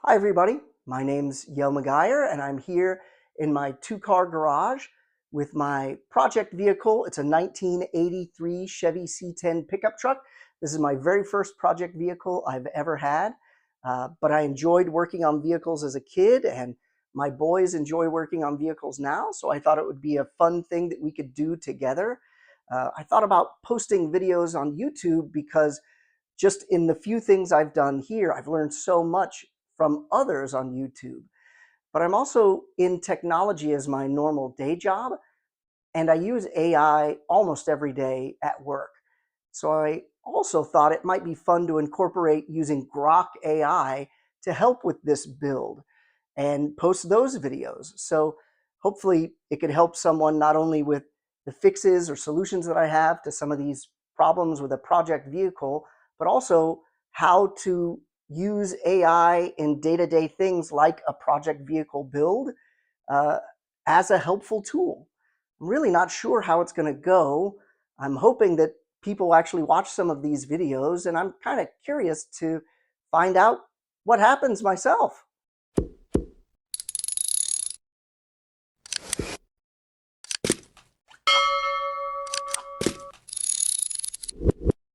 Hi everybody, my name's McGuyer and I'm here in my two-car garage with my project vehicle. It's a 1983 Chevy C10 pickup truck. This is my very first project vehicle I've ever had, but I enjoyed working on vehicles as a kid and my boys enjoy working on vehicles now, so I thought it would be a fun thing that we could do together. I thought about posting videos on YouTube because just in the few things I've done here, I've learned so much from others on YouTube. But I'm also in technology as my normal day job, and I use AI almost every day at work. So I also thought it might be fun to incorporate using Grok AI to help with this build and post those videos. So hopefully it could help someone not only with the fixes or solutions that I have to some of these problems with a project vehicle, but also how to use AI in day-to-day things like a project vehicle build uh, as a helpful tool. I'm really not sure how it's going to go. I'm hoping that people actually watch some of these videos, and I'm kind of curious to find out what happens myself.